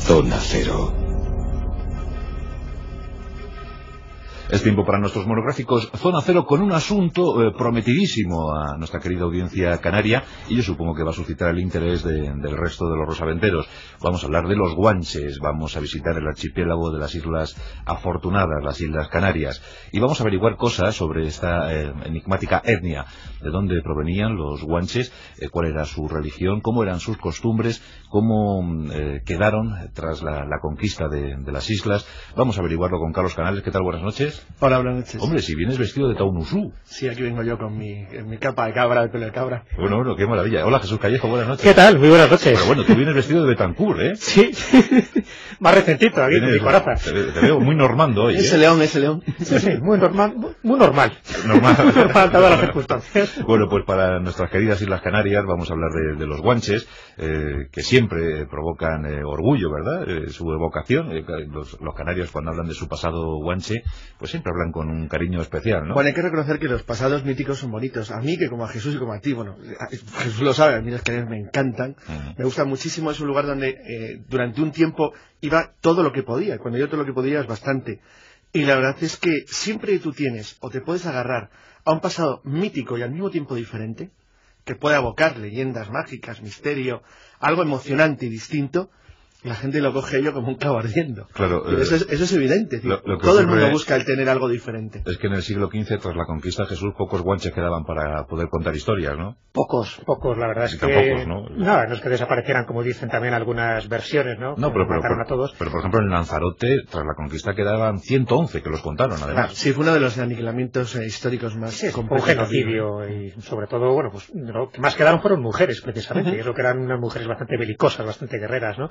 Zona Cero. Es tiempo para nuestros monográficos Zona Cero, con un asunto prometidísimo a nuestra querida audiencia canaria, y yo supongo que va a suscitar el interés del resto de los rosaventeros. Vamos a hablar de los guanches, vamos a visitar el archipiélago de las Islas Afortunadas, las Islas Canarias, y vamos a averiguar cosas sobre esta enigmática etnia, de dónde provenían los guanches, cuál era su religión, cómo eran sus costumbres, cómo quedaron tras la conquista de las islas. Vamos a averiguarlo con Carlos Canales. ¿Qué tal? Buenas noches. Hola, buenas noches. Hombre, si vienes vestido de Taunusú. Sí, aquí vengo yo con mi capa de cabra, de pelo de cabra. Bueno, qué maravilla. Hola, Jesús Callejo, buenas noches. ¿Qué tal? Muy buenas noches. Pero bueno, tú vienes vestido de Betancourt, ¿eh? Sí, más recentito, aquí con mi coraza. Te veo muy normando hoy, Ese león. Sí, muy normal. Muy normal, todas las circunstancias. Bueno, pues para nuestras queridas Islas Canarias vamos a hablar de los guanches, que siempre provocan orgullo, ¿verdad? Su evocación. Los canarios, cuando hablan de su pasado guanche, pues siempre hablan con un cariño especial, ¿no? Bueno, hay que reconocer que los pasados míticos son bonitos. A mí, que como a Jesús y como a ti, bueno, Jesús lo sabe, a mí las Canarias me encantan. Me gusta muchísimo, es un lugar donde durante un tiempo iba todo lo que podía. Cuando yo todo lo que podía es bastante. Y la verdad es que siempre tú tienes, o te puedes agarrar a un pasado mítico y al mismo tiempo diferente, que puede evocar leyendas mágicas, misterio, algo emocionante y distinto, la gente lo coge ello como un clavo ardiendo. Claro, eso es evidente. Todo el mundo busca el tener algo diferente. Es que en el siglo XV, tras la conquista de Jesús, pocos guanches quedaban para poder contar historias, ¿no? Pocos, la verdad es que... Pocos, ¿no? No es que desaparecieran, como dicen también algunas versiones, ¿no? No, mataron a todos. Pero, por ejemplo, en Lanzarote, tras la conquista, quedaban 111 que los contaron, además. Sí, fue uno de los aniquilamientos históricos más complejos. Un genocidio, y sobre todo, bueno, pues lo que más quedaron fueron mujeres, precisamente. Y eso que eran unas mujeres bastante belicosas, bastante guerreras, ¿no?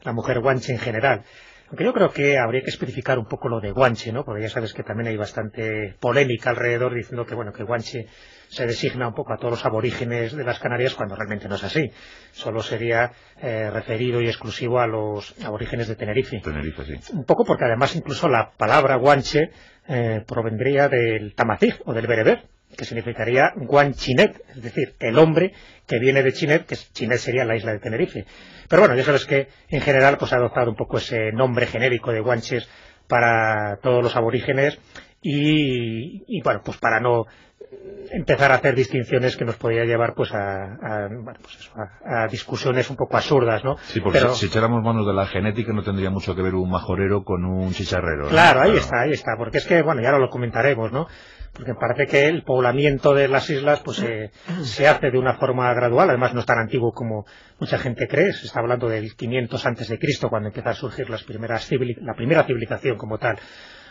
La mujer guanche en general. Aunque yo creo que habría que especificar un poco lo de guanche, ¿no? Porque ya sabes que también hay bastante polémica alrededor diciendo que, bueno, que guanche se designa un poco a todos los aborígenes de las Canarias, cuando realmente no es así. Solo sería referido y exclusivo a los aborígenes de Tenerife. Tenerife, sí. Un poco porque además incluso la palabra guanche provendría del tamazig o del bereber, que significaría guanchinet, es decir, el hombre que viene de Chinet, que Chinet sería la isla de Tenerife. Pero bueno, ya sabes que en general pues ha adoptado un poco ese nombre genérico de guanches para todos los aborígenes y bueno, pues para no empezar a hacer distinciones que nos podría llevar pues a discusiones un poco absurdas, ¿no? Sí, porque si echáramos manos de la genética no tendría mucho que ver un majorero con un chicharrero, ¿no? Claro, ahí está, porque es que, bueno, ya lo comentaremos, ¿no? Porque parece que el poblamiento de las islas pues se hace de una forma gradual, además no es tan antiguo como mucha gente cree. Se está hablando del 500 antes de Cristo, cuando empieza a surgir la primera civilización como tal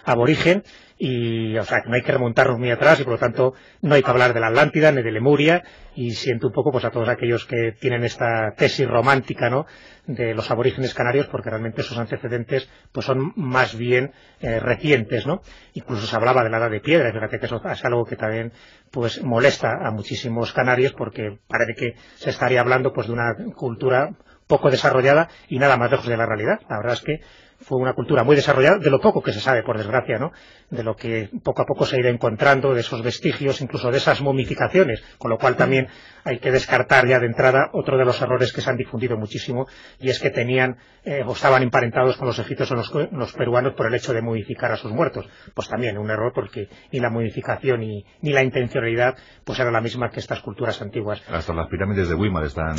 aborigen, y o sea que no hay que remontarnos muy atrás y por lo tanto no hay que hablar de la Atlántida ni de Lemuria, y siento un poco pues a todos aquellos que tienen esta tesis romántica, ¿no?, de los aborígenes canarios, porque realmente sus antecedentes pues son más bien recientes, ¿no? Incluso se hablaba de la edad de piedra, y fíjate que eso es algo que también pues molesta a muchísimos canarios, porque parece que se estaría hablando pues de una cultura poco desarrollada y nada más lejos de la realidad. La verdad es que fue una cultura muy desarrollada, de lo poco que se sabe, por desgracia, ¿no?, de lo que poco a poco se ha ido encontrando, de esos vestigios, incluso de esas momificaciones, con lo cual también hay que descartar ya de entrada otro de los errores que se han difundido muchísimo, y es que tenían o estaban emparentados con los egipcios o los peruanos por el hecho de momificar a sus muertos. Pues también un error, porque ni la momificación ni la intencionalidad pues era la misma que estas culturas antiguas. Hasta las pirámides de Weimar están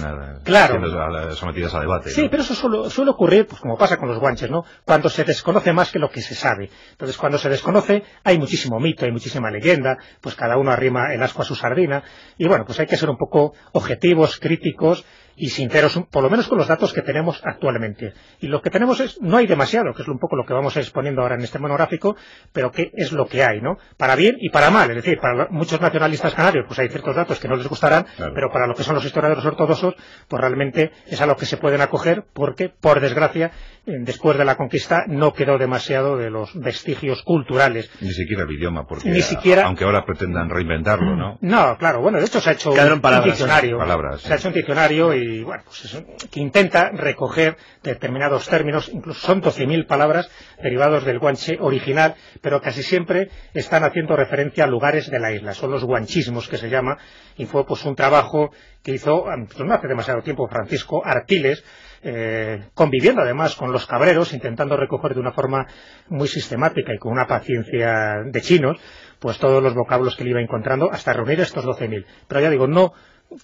sometidas a debate, ¿no? Sí, pero eso suele ocurrir, pues como pasa con los guanches, ¿no?, cuando se desconoce más que lo que se sabe. Entonces, cuando se desconoce, hay muchísimo mito, hay muchísima leyenda, pues cada uno arrima el ascua a su sardina, y bueno, pues hay que ser un poco objetivos, críticos y sinceros, por lo menos con los datos que tenemos actualmente. Y lo que tenemos no hay demasiado, que es un poco lo que vamos exponiendo ahora en este monográfico, pero que es lo que hay, ¿no? Para bien y para mal, es decir, para muchos nacionalistas canarios, pues hay ciertos datos que no les gustarán, claro, pero para lo que son los historiadores ortodoxos, pues realmente es a lo que se pueden acoger, porque, por desgracia, después de la conquista no quedó demasiado de los vestigios culturales. Ni siquiera el idioma, porque aunque ahora pretendan reinventarlo, ¿no? No, claro, bueno, de hecho se ha hecho un diccionario. Se ha hecho un diccionario y y bueno, pues eso, que intenta recoger determinados términos, incluso son 12.000 palabras derivados del guanche original, pero casi siempre están haciendo referencia a lugares de la isla, son los guanchismos que se llama, y fue pues un trabajo que hizo pues, no hace demasiado tiempo Francisco Artiles, conviviendo además con los cabreros, intentando recoger de una forma muy sistemática y con una paciencia de chinos, pues todos los vocablos que le iba encontrando hasta reunir estos 12.000. Pero ya digo, no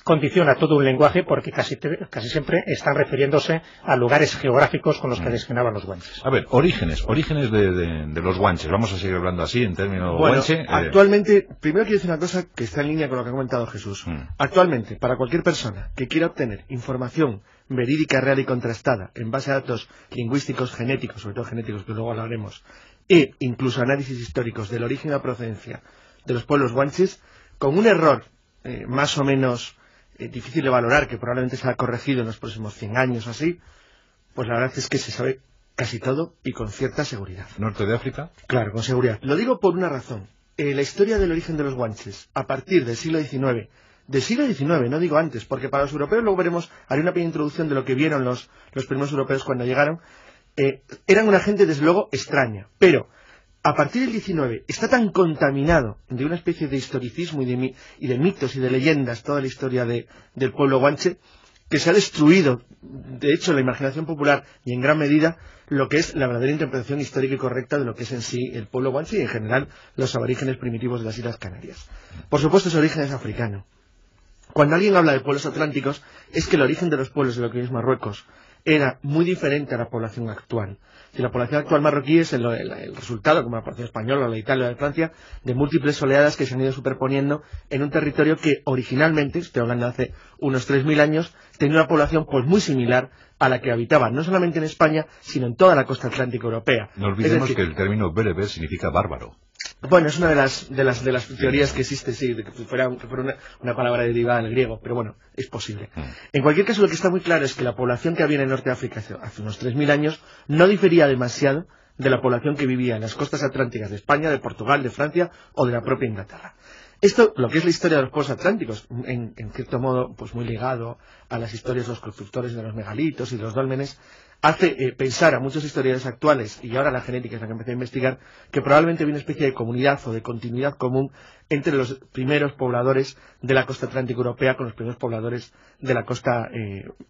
condiciona todo un lenguaje porque casi siempre están refiriéndose a lugares geográficos con los que designaban los guanches. A ver, orígenes de los guanches. Vamos a seguir hablando así en términos guanche. Actualmente, primero quiero decir una cosa que está en línea con lo que ha comentado Jesús. Actualmente, para cualquier persona que quiera obtener información verídica, real y contrastada en base a datos lingüísticos, genéticos, sobre todo genéticos, que luego hablaremos, e incluso análisis históricos del origen y la procedencia de los pueblos guanches, con un error más o menos difícil de valorar, que probablemente será corregido en los próximos 100 años o así, pues la verdad es que se sabe casi todo y con cierta seguridad. ¿Norte de África? Claro, con seguridad. Lo digo por una razón. La historia del origen de los guanches, a partir del siglo XIX, no digo antes, porque para los europeos, luego veremos, haré una pequeña introducción de lo que vieron los primeros europeos cuando llegaron, eran una gente desde luego extraña, pero a partir del 19 está tan contaminado de una especie de historicismo y de mitos y de leyendas toda la historia del pueblo guanche, que se ha destruido, de hecho, la imaginación popular y en gran medida lo que es la verdadera interpretación histórica y correcta de lo que es en sí el pueblo guanche y en general los aborígenes primitivos de las Islas Canarias. Por supuesto, ese origen es africano. Cuando alguien habla de pueblos atlánticos, es que el origen de los pueblos de lo que hoy es Marruecos era muy diferente a la población actual. Si la población actual marroquí es el resultado, como la población española, la de Italia o de Francia, de múltiples oleadas que se han ido superponiendo en un territorio que originalmente, estoy hablando de hace unos 3.000 años, tenía una población pues muy similar a la que habitaba no solamente en España, sino en toda la costa atlántica europea. No olvidemos que el término bereber significa bárbaro. Bueno, es una de las teorías que existe, sí, de que fuera una palabra derivada del griego, pero bueno, es posible. En cualquier caso, lo que está muy claro es que la población que había en el norte de África hace unos 3.000 años no difería demasiado de la población que vivía en las costas atlánticas de España, de Portugal, de Francia o de la propia Inglaterra. Esto, lo que es la historia de los pueblos atlánticos, en cierto modo, pues muy ligado a las historias de los constructores de los megalitos y de los dólmenes, hace pensar a muchos historiadores actuales, y ahora la genética es la que empecé a investigar, que probablemente había una especie de comunidad o de continuidad común entre los primeros pobladores de la costa atlántica europea con los primeros pobladores de la costa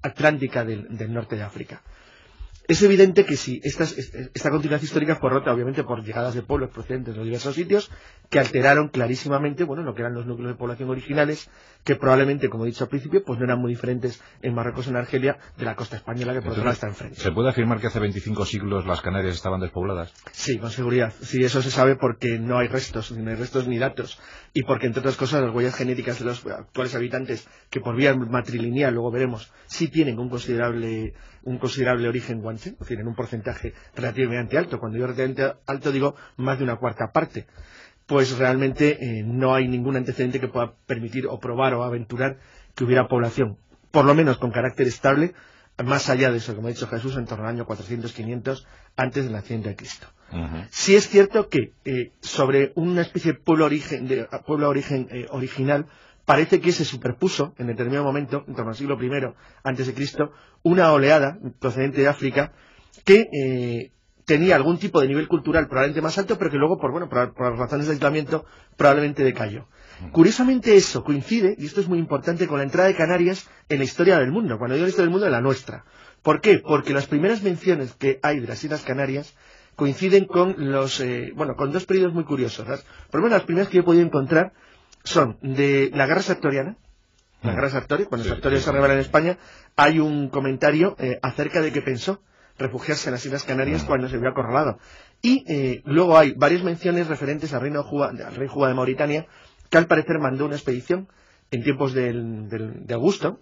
atlántica del norte de África. Es evidente que si esta continuidad histórica fue rota, obviamente, por llegadas de pueblos procedentes de los diversos sitios, que alteraron clarísimamente, lo que eran los núcleos de población originales, que probablemente, como he dicho al principio, pues no eran muy diferentes en Marruecos o en Argelia de la costa española, que por otro lado está enfrente. ¿Se puede afirmar que hace 25 siglos las Canarias estaban despobladas? Sí, con seguridad. Sí, eso se sabe porque no hay restos ni datos, y porque, entre otras cosas, las huellas genéticas de los actuales habitantes, que por vía matrilineal, luego veremos, sí tienen un considerable origen guanche, es decir, en un porcentaje relativamente alto. Cuando digo relativamente alto, digo más de una cuarta parte. Pues realmente no hay ningún antecedente que pueda permitir o probar o aventurar que hubiera población, por lo menos con carácter estable, más allá de eso, como ha dicho Jesús, en torno al año 400-500 antes del nacimiento de Cristo. Sí es cierto que sobre una especie de pueblo original parece que se superpuso en determinado momento, en torno al siglo I antes de Cristo, una oleada procedente de África que tenía algún tipo de nivel cultural probablemente más alto, pero que luego, por razones de aislamiento, probablemente decayó. Curiosamente eso coincide, y esto es muy importante, con la entrada de Canarias en la historia del mundo. Cuando digo la historia del mundo, en la nuestra. ¿Por qué? Porque las primeras menciones que hay de las Islas Canarias coinciden con con dos periodos muy curiosos. Por lo menos las primeras que yo he podido encontrar son de la guerra sartoriana. La guerra Sartorio, cuando Sartorio se revela en España, hay un comentario acerca de que pensó refugiarse en las Islas Canarias cuando se vio acorralado. Y luego hay varias menciones referentes al rey Juba de Mauritania, que al parecer mandó una expedición en tiempos de Augusto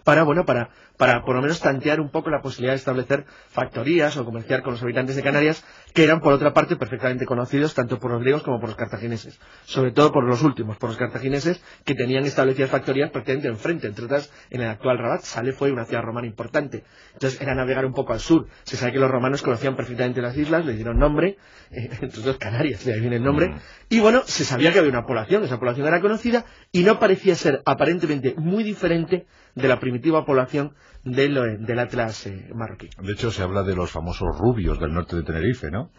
para por lo menos tantear un poco la posibilidad de establecer factorías o comerciar con los habitantes de Canarias, que eran por otra parte perfectamente conocidos tanto por los griegos como por los cartagineses, sobre todo por los últimos, por los cartagineses, que tenían establecidas factorías prácticamente enfrente, entre otras en el actual Rabat. Salé fue una ciudad romana importante, entonces era navegar un poco al sur. Se sabe que los romanos conocían perfectamente las islas, les dieron nombre, entre otras Canarias, de ahí viene el nombre, y se sabía que había una población, esa población era conocida y no parecía ser aparentemente muy diferente de la primitiva población del Atlas marroquí. De hecho, se habla de los famosos rubios del norte de Tenerife, ¿no?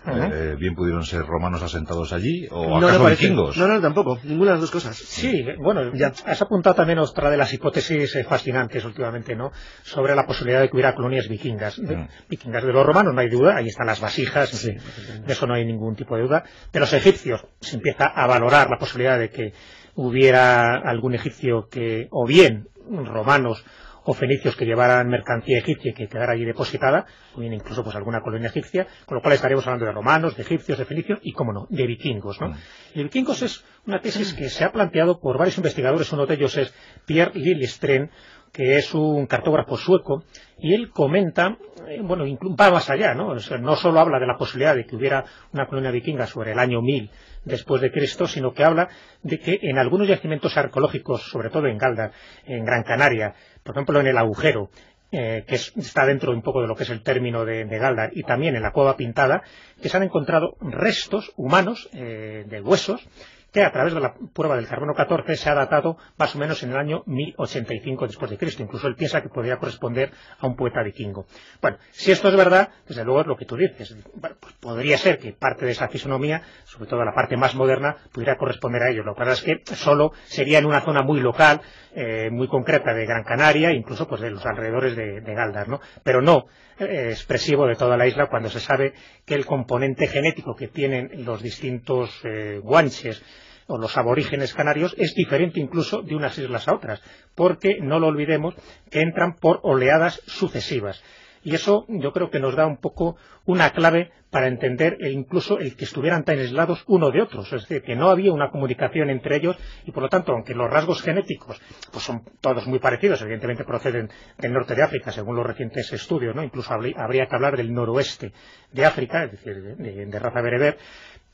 Bien pudieron ser romanos asentados allí, o acaso vikingos. No, tampoco, ninguna de las dos cosas. Sí, bueno, ya has apuntado también otra de las hipótesis fascinantes últimamente, ¿no? Sobre la posibilidad de que hubiera colonias vikingas. Vikingas de los romanos, no hay duda, ahí están las vasijas, sí, de eso no hay ningún tipo de duda. De los egipcios se empieza a valorar la posibilidad de que hubiera algún egipcio o bien romanos o fenicios que llevaran mercancía egipcia y que quedara allí depositada, o bien incluso pues alguna colonia egipcia, con lo cual estaríamos hablando de romanos, de egipcios, de fenicios y, cómo no, de vikingos, ¿no? Y vikingos es una tesis que se ha planteado por varios investigadores, uno de ellos es Pierre Lillestrøm, que es un cartógrafo sueco, y él comenta, bueno, va más allá, ¿no? O sea, no solo habla de la posibilidad de que hubiera una colonia vikinga sobre el año 1000 después de Cristo, sino que habla de que en algunos yacimientos arqueológicos, sobre todo en Galdar, en Gran Canaria, por ejemplo en el Agujero, que está dentro un poco de lo que es el término de Galdar, y también en la Cueva Pintada, que se han encontrado restos humanos de huesos que a través de la prueba del carbono 14 se ha datado más o menos en el año 1085 después de Cristo. Incluso él piensa que podría corresponder a un poeta vikingo. Bueno, si esto es verdad, desde luego es lo que tú dices. Bueno, pues podría ser que parte de esa fisonomía, sobre todo la parte más moderna, pudiera corresponder a ello. Lo que pasa es que solo sería en una zona muy local, muy concreta de Gran Canaria, incluso pues de los alrededores de Galdar, ¿no? Pero no expresivo de toda la isla, cuando se sabe que el componente genético que tienen los distintos guanches o los aborígenes canarios es diferente incluso de unas islas a otras, porque no lo olvidemos que entran por oleadas sucesivas. Y eso yo creo que nos da un poco una clave para entender incluso el que estuvieran tan aislados uno de otros, es decir, que no había una comunicación entre ellos y por lo tanto, aunque los rasgos genéticos pues son todos muy parecidos, evidentemente proceden del norte de África según los recientes estudios, ¿no? Incluso habría que hablar del noroeste de África, es decir, de raza bereber,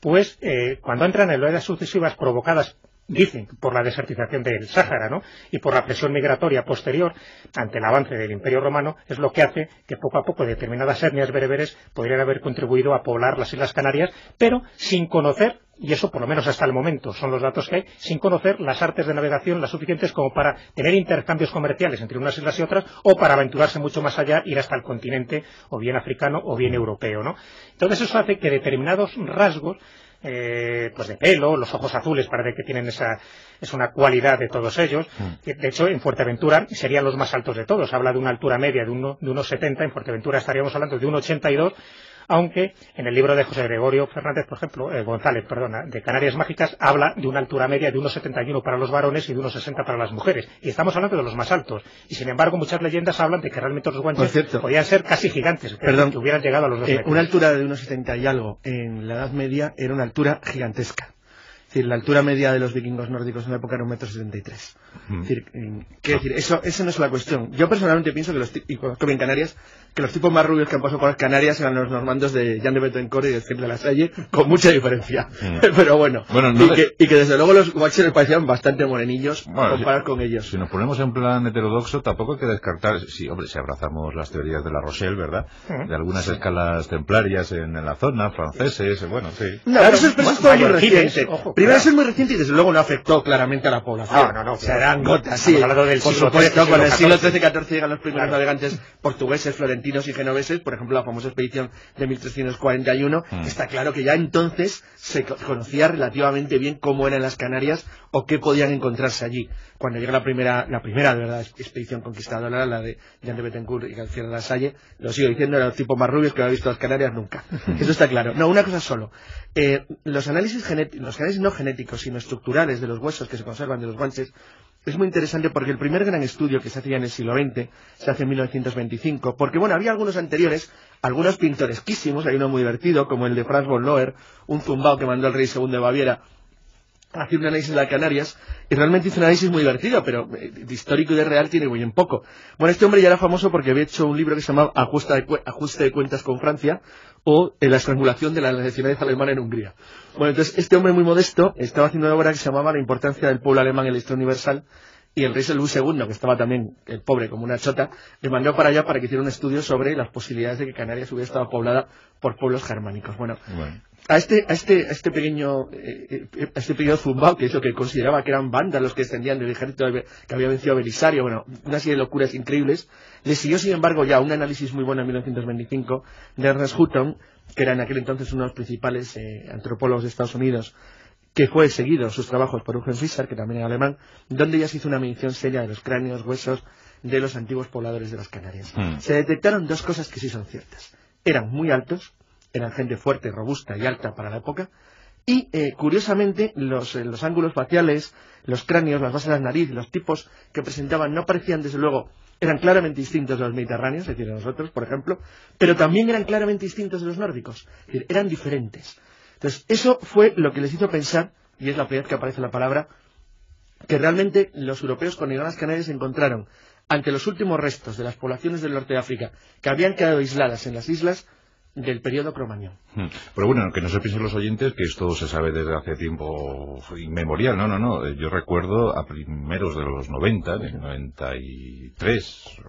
pues cuando entran en oleadas sucesivas provocadas, dicen, por la desertización del Sáhara, ¿no? Y por la presión migratoria posterior ante el avance del Imperio Romano, es lo que hace que poco a poco determinadas etnias bereberes podrían haber contribuido a poblar las Islas Canarias, pero sin conocer, y eso por lo menos hasta el momento son los datos que hay, sin conocer las artes de navegación las suficientes como para tener intercambios comerciales entre unas islas y otras, o para aventurarse mucho más allá, ir hasta el continente, o bien africano, o bien europeo, ¿no? Entonces eso hace que determinados rasgos, pues de pelo, los ojos azules, parece que tienen es una cualidad de todos ellos, que de hecho en Fuerteventura serían los más altos de todos, habla de una altura media de unos 70, en Fuerteventura estaríamos hablando de 1,82, aunque en el libro de José Gregorio Fernández, por ejemplo, González, perdona, de Canarias Mágicas, habla de una altura media de 1,71 para los varones y de 1,60 para las mujeres, y estamos hablando de los más altos, y sin embargo muchas leyendas hablan de que realmente los guanches podían ser casi gigantes, que hubieran llegado a los 2 metros. Una altura de 1,70 y algo en la Edad Media era una altura gigantesca. Es decir, la altura media de los vikingos nórdicos en la época era 1,73 m. Es decir, eso no es la cuestión. Yo personalmente pienso que y conozco bien Canarias, que los tipos más rubios que han pasado por las Canarias eran los normandos de Jan de Bethencourt y de Cierre de la Salle, con mucha diferencia. Pero bueno, y que desde luego los guanches les parecían bastante morenillos comparados con ellos. Si nos ponemos en plan heterodoxo, tampoco hay que descartar, sí, hombre, si abrazamos las teorías de La Rochelle, ¿verdad? De algunas escalas templarias en la zona, franceses, bueno, sí. No, pero eso es todo muy reciente. Primero, eso es muy reciente y desde luego no afectó claramente a la población. No, se dan gotas, sí. Por supuesto, con el siglo XIII-XIV llegan los primeros navegantes portugueses, florentinos y genoveses, por ejemplo la famosa expedición de 1341, está claro que ya entonces se conocía relativamente bien cómo eran las Canarias o qué podían encontrarse allí. Cuando llega la primera de verdad expedición conquistadora, la de Jan de Bethencourt y Cierre de la Salle, lo sigo diciendo, eran los tipos más rubios que había visto las Canarias nunca. Eso está claro. No, una cosa solo. Los análisis no genéticos, sino estructurales de los huesos que se conservan de los guanches, es muy interesante porque el primer gran estudio que se hacía en el siglo XX se hace en 1925, porque bueno, había algunos anteriores, algunos pintoresquísimos, hay uno muy divertido, como el de Franz von Loher, un zumbao que mandó el rey II de Baviera a hacer un análisis de las Canarias, y realmente hizo un análisis muy divertido, pero de histórico y de real tiene muy bien poco. Bueno, este hombre ya era famoso porque había hecho un libro que se llamaba Ajuste de cuentas con Francia, o la estrangulación de la nacionalidad alemana en Hungría. Bueno, entonces este hombre muy modesto estaba haciendo una obra que se llamaba La importancia del pueblo alemán en la historia universal, y el rey Luis II, que estaba también el pobre como una chota, le mandó para allá para que hiciera un estudio sobre las posibilidades de que Canarias hubiera estado poblada por pueblos germánicos. Bueno. a este pequeño zumbao, que es lo que consideraba que eran bandas los que descendían del ejército que había vencido a Belisario, bueno, una serie de locuras increíbles, le siguió sin embargo ya un análisis muy bueno en 1925 de Ernest Hutton, que era en aquel entonces uno de los principales antropólogos de Estados Unidos, que fue seguido sus trabajos por Eugen Fischer, que también era alemán, donde ya se hizo una medición seria de los cráneos, huesos de los antiguos pobladores de las Canarias. Se detectaron dos cosas que sí son ciertas. Eran muy altos, eran gente fuerte, robusta y alta para la época, y curiosamente los ángulos faciales, los cráneos, las bases de la nariz, los tipos que presentaban no parecían, desde luego, eran claramente distintos de los mediterráneos, es decir, de nosotros, por ejemplo, pero también eran claramente distintos de los nórdicos, es decir, eran diferentes. Entonces, eso fue lo que les hizo pensar, y es la primera vez que aparece la palabra, que realmente los europeos cuando llegaron a las Canarias se encontraron ante los últimos restos de las poblaciones del norte de África que habían quedado aisladas en las islas del periodo cromañón. Pero bueno, que no se piensen los oyentes que esto se sabe desde hace tiempo inmemorial. No. Yo recuerdo a primeros de los 90, de 93,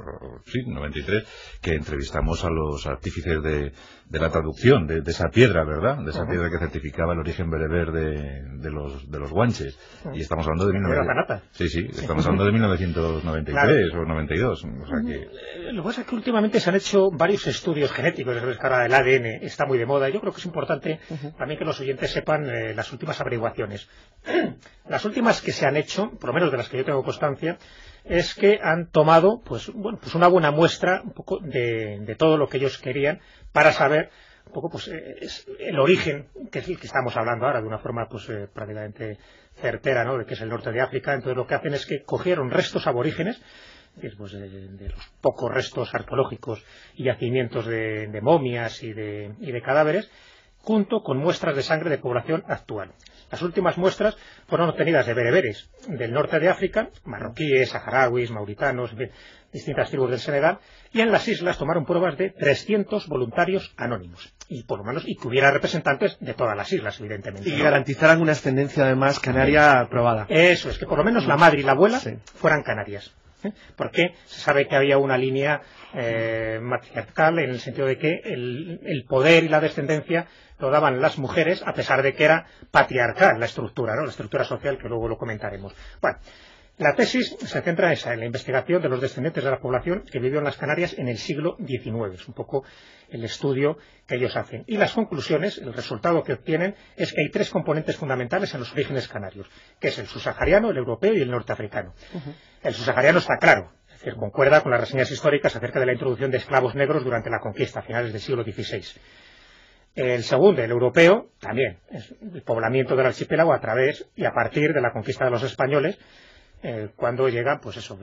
93, que entrevistamos a los artífices de la traducción de esa piedra, ¿verdad? De esa piedra que certificaba el origen bereber de los guanches. Y estamos hablando de 1993 claro. O 92. O sea que... Lo que pasa es que últimamente se han hecho varios estudios genéticos, ya sabes que ahora el ADN está muy de moda. Yo creo que es importante también que los oyentes sepan las últimas averiguaciones. Las últimas que se han hecho, por lo menos de las que yo tengo constancia, es que han tomado pues una buena muestra un poco de todo lo que ellos querían para saber un poco pues el origen, que es el que estamos hablando ahora de una forma pues prácticamente certera, ¿no?, de que es el norte de África. Entonces lo que hacen es que cogieron restos aborígenes, pues de los pocos restos arqueológicos y yacimientos de momias y de cadáveres, junto con muestras de sangre de población actual. Las últimas muestras fueron obtenidas de bereberes del norte de África, marroquíes, saharauis, mauritanos, distintas tribus del Senegal, y en las islas tomaron pruebas de 300 voluntarios anónimos, y por lo menos y que hubiera representantes de todas las islas, evidentemente. Y que garantizaran una ascendencia además canaria aprobada. Eso es, que por lo menos la madre y la abuela fueran canarias. Porque se sabe que había una línea matriarcal en el sentido de que el poder y la descendencia lo daban las mujeres, a pesar de que era patriarcal la estructura, ¿no?, la estructura social, que luego lo comentaremos. Bueno, la tesis se centra en la investigación de los descendientes de la población que vivió en las Canarias en el siglo XIX. Es un poco el estudio que ellos hacen. Y las conclusiones, el resultado que obtienen, es que hay tres componentes fundamentales en los orígenes canarios, que es el subsahariano, el europeo y el norteafricano. El subsahariano está claro, es decir, concuerda con las reseñas históricas acerca de la introducción de esclavos negros durante la conquista a finales del siglo XVI. El segundo, el europeo, también es el poblamiento del archipiélago a través y a partir de la conquista de los españoles, cuando llega, pues eso,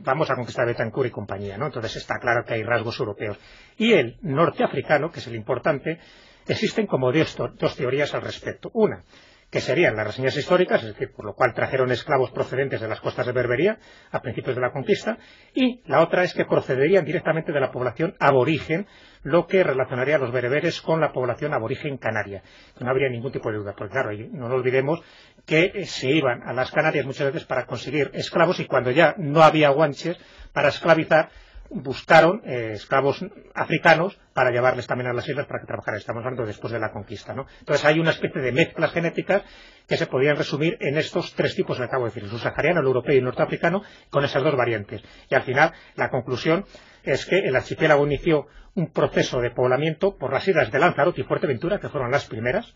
vamos a conquistar Betancourt y compañía, ¿no? Entonces está claro que hay rasgos europeos. Y el norteafricano, que es el importante, existen como dos teorías al respecto. Una, que serían las reseñas históricas, es decir, por lo cual trajeron esclavos procedentes de las costas de Berbería a principios de la conquista, y la otra es que procederían directamente de la población aborigen, lo que relacionaría a los bereberes con la población aborigen canaria. No habría ningún tipo de duda, porque claro, no nos olvidemos que se iban a las Canarias muchas veces para conseguir esclavos, y cuando ya no había guanches para esclavizar, buscaron esclavos africanos para llevarles también a las islas para que trabajaran. Estamos hablando después de la conquista, ¿no? Entonces hay una especie de mezclas genéticas que se podrían resumir en estos tres tipos que acabo de decir, el subsahariano, el europeo y el norteafricano, con esas dos variantes. Y al final la conclusión es que el archipiélago inició un proceso de poblamiento por las islas de Lanzarote y Fuerteventura, que fueron las primeras,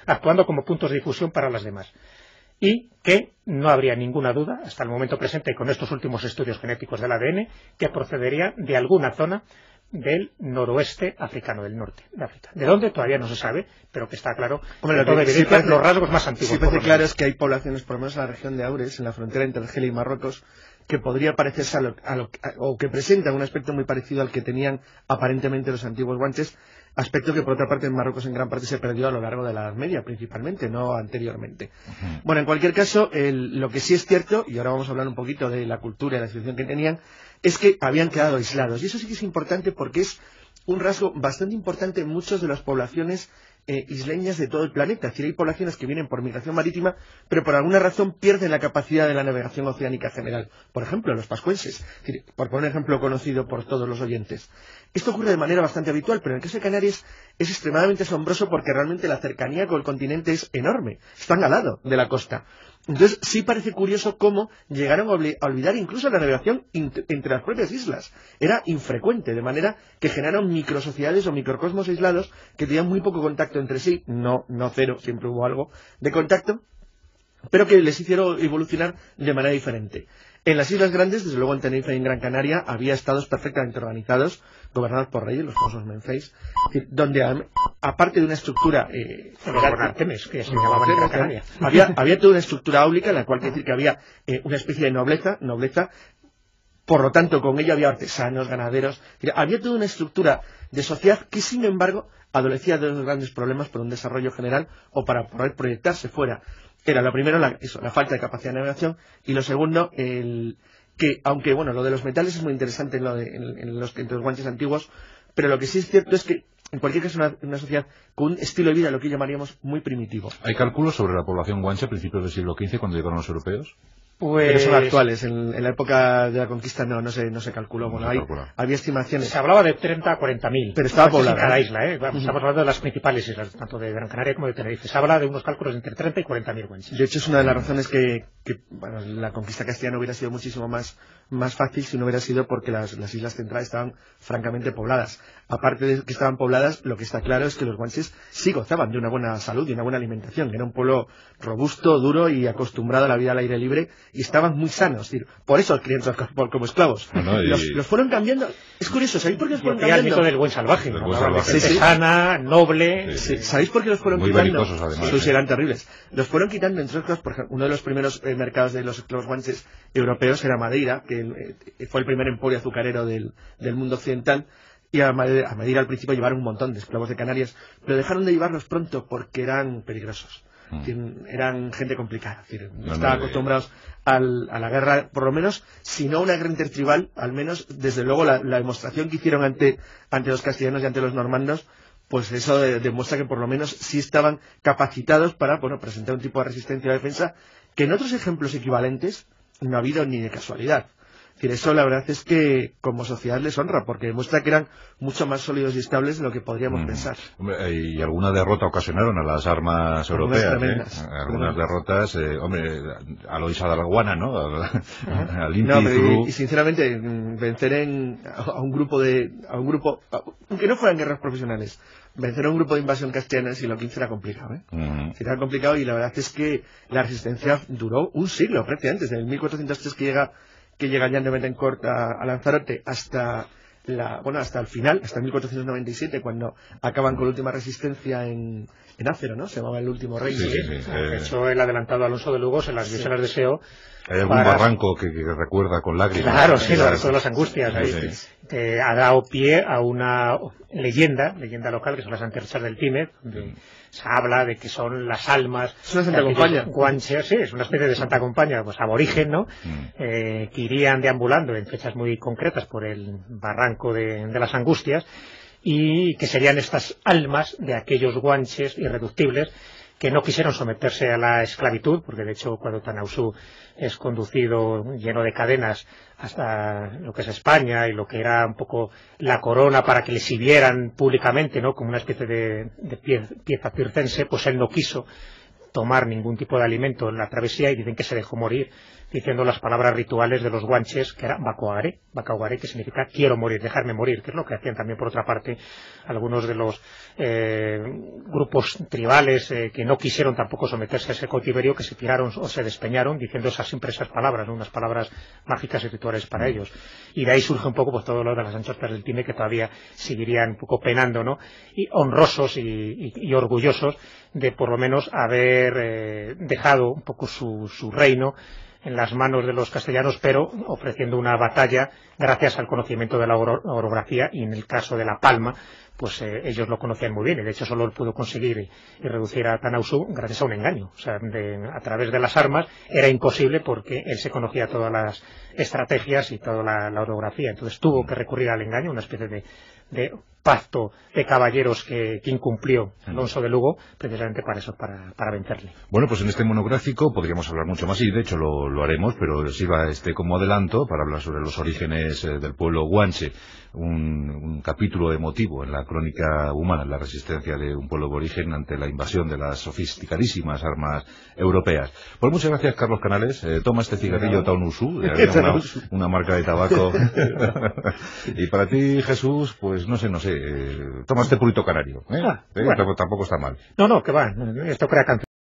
actuando como puntos de difusión para las demás. Y que no habría ninguna duda, hasta el momento presente, con estos últimos estudios genéticos del ADN, que procedería de alguna zona del noroeste africano, del norte de África. ¿De dónde? Todavía no se sabe, pero que está claro. Hombre, los rasgos más antiguos. Sí parece claro es que hay poblaciones, por lo menos en la región de Aures, en la frontera entre Argelia y Marruecos, que podría parecerse o que presentan un aspecto muy parecido al que tenían aparentemente los antiguos guanches, aspecto que por otra parte en Marruecos en gran parte se perdió a lo largo de la Edad Media principalmente, no anteriormente. Bueno, en cualquier caso, lo que sí es cierto, y ahora vamos a hablar un poquito de la cultura y la situación que tenían, es que habían quedado aislados, y eso sí que es importante porque es un rasgo bastante importante en muchas de las poblaciones isleñas de todo el planeta. Es decir, hay poblaciones que vienen por migración marítima, pero por alguna razón pierden la capacidad de la navegación oceánica general. Por ejemplo, los pascuenses, es decir, por poner un ejemplo conocido por todos los oyentes. Esto ocurre de manera bastante habitual, pero en el caso de Canarias es extremadamente asombroso porque realmente la cercanía con el continente es enorme. Están al lado de la costa. Entonces sí parece curioso cómo llegaron a olvidar incluso la navegación entre las propias islas. Era infrecuente, de manera que generaron microsociedades o microcosmos aislados que tenían muy poco contacto entre sí, no cero, siempre hubo algo de contacto, pero que les hicieron evolucionar de manera diferente. En las islas grandes, desde luego en Tenerife y en Gran Canaria, había estados perfectamente organizados, gobernados por reyes, los famosos menfeis, donde aparte de una estructura que se llamaban en Gran Canaria, había toda una estructura áulica en la cual quiere decir que había una especie de nobleza, por lo tanto con ella había artesanos, ganaderos, había toda una estructura de sociedad que sin embargo adolecía de dos grandes problemas por un desarrollo general o para poder proyectarse fuera. Era lo primero la falta de capacidad de navegación y lo segundo que aunque bueno lo de los metales es muy interesante en los guanches antiguos, pero lo que sí es cierto es que en cualquier caso una sociedad con un estilo de vida lo que llamaríamos muy primitivo. ¿Hay cálculos sobre la población guanche a principios del siglo XV cuando llegaron los europeos? Pero son actuales. En la época de la conquista no se calculó. Bueno, había estimaciones. Se hablaba de 30 a 40.000. Pero estaba poblada. En cada isla, Estamos hablando de las principales islas, tanto de Gran Canaria como de Tenerife. Se habla de unos cálculos entre 30 y 40.000 guanches. De hecho, es una de las razones que la conquista castellana hubiera sido muchísimo más fácil si no hubiera sido porque las islas centrales estaban francamente pobladas. Aparte de que estaban pobladas, lo que está claro es que los guanches sí gozaban de una buena salud y una buena alimentación. Era un pueblo robusto, duro y acostumbrado a la vida al aire libre y estaban muy sanos. Es decir, por eso adquirían como esclavos. Los fueron cambiando. Es curioso, ¿sabéis por qué los fueron cambiando? El mito del buen salvaje. Sana, noble. ¿Sabéis por qué los fueron quitando? Eran terribles. Los fueron quitando, entre otras cosas, por ejemplo, uno de los primeros mercados de los esclavos guanches europeos era Madeira, que fue el primer emporio azucarero del mundo occidental. Y a Madeira al principio llevaron un montón de esclavos de Canarias, pero dejaron de llevarlos pronto porque eran peligrosos. Eran gente complicada, estaban acostumbrados a la guerra, por lo menos, si no una guerra intertribal, al menos, desde luego, la demostración que hicieron ante los castellanos y ante los normandos, pues eso demuestra que por lo menos sí estaban capacitados para presentar un tipo de resistencia o defensa que en otros ejemplos equivalentes no ha habido ni de casualidad. Eso la verdad es que como sociedad les honra, porque demuestra que eran mucho más sólidos y estables de lo que podríamos pensar. Y alguna derrota ocasionaron a las armas europeas. Algunas derrotas, a Loisa de Alguana, ¿no? Al Inti. Y sinceramente, vencer a un grupo, aunque no fueran guerras profesionales, vencer a un grupo de invasión castellana en el siglo XV era complicado, Era complicado y la verdad es que la resistencia duró un siglo prácticamente, desde el 1403 que llega Jan de Bettencourt a Lanzarote hasta el final, hasta 1497, cuando acaban con la última resistencia en Ácero, ¿no? Se llamaba el último rey. De hecho, el adelantado Alonso de Lugo se las dio, se las deseó. ¿Hay algún barranco que recuerda con lágrimas? Claro, todas las angustias. Que ha dado pie a una leyenda local, que son las antorchas del Tímet, donde se habla de que son las almas. Es una Santa Compaña. Guanches, es una especie de Santa Compaña, aborigen, ¿no? Que irían deambulando en fechas muy concretas por el barranco de las Angustias, y que serían estas almas de aquellos guanches irreductibles que no quisieron someterse a la esclavitud, porque de hecho cuando Tanausú es conducido lleno de cadenas hasta lo que es España y lo que era un poco la corona para que le sirvieran públicamente, ¿no? Como una especie de pieza circense, pues él no quiso tomar ningún tipo de alimento en la travesía y dicen que se dejó morir diciendo las palabras rituales de los guanches, que era Bacaugaré, que significa quiero morir, dejarme morir, que es lo que hacían también por otra parte algunos de los grupos tribales que no quisieron tampoco someterse a ese cautiverio, que se tiraron o se despeñaron diciendo esas impresas palabras, ¿no? Unas palabras mágicas y rituales para ellos. Y de ahí surge un poco todo lo de las antorchas del Tímet, que todavía seguirían un poco penando, ¿no? Y honrosos y orgullosos de por lo menos haber dejado un poco su reino en las manos de los castellanos, pero ofreciendo una batalla gracias al conocimiento de la orografía y en el caso de La Palma, pues ellos lo conocían muy bien, y de hecho solo pudo conseguir y reducir a Tanausu gracias a un engaño. O sea, a través de las armas era imposible porque él se conocía todas las estrategias y toda la orografía, entonces tuvo que recurrir al engaño, una especie de pacto de caballeros que incumplió Alonso de Lugo, precisamente para eso, para vencerle. Bueno, pues en este monográfico podríamos hablar mucho más, y de hecho lo haremos, pero sirva como adelanto para hablar sobre los orígenes del pueblo guanche, un capítulo emotivo en la crónica humana, en la resistencia de un pueblo aborigen ante la invasión de las sofisticadísimas armas europeas. Pues muchas gracias, Carlos Canales. Toma este cigarrillo Tanausu, una marca de tabaco. Y para ti, Jesús, pues no sé, toma este purito canario. Bueno. Tampoco está mal. No, que va, esto crea canción.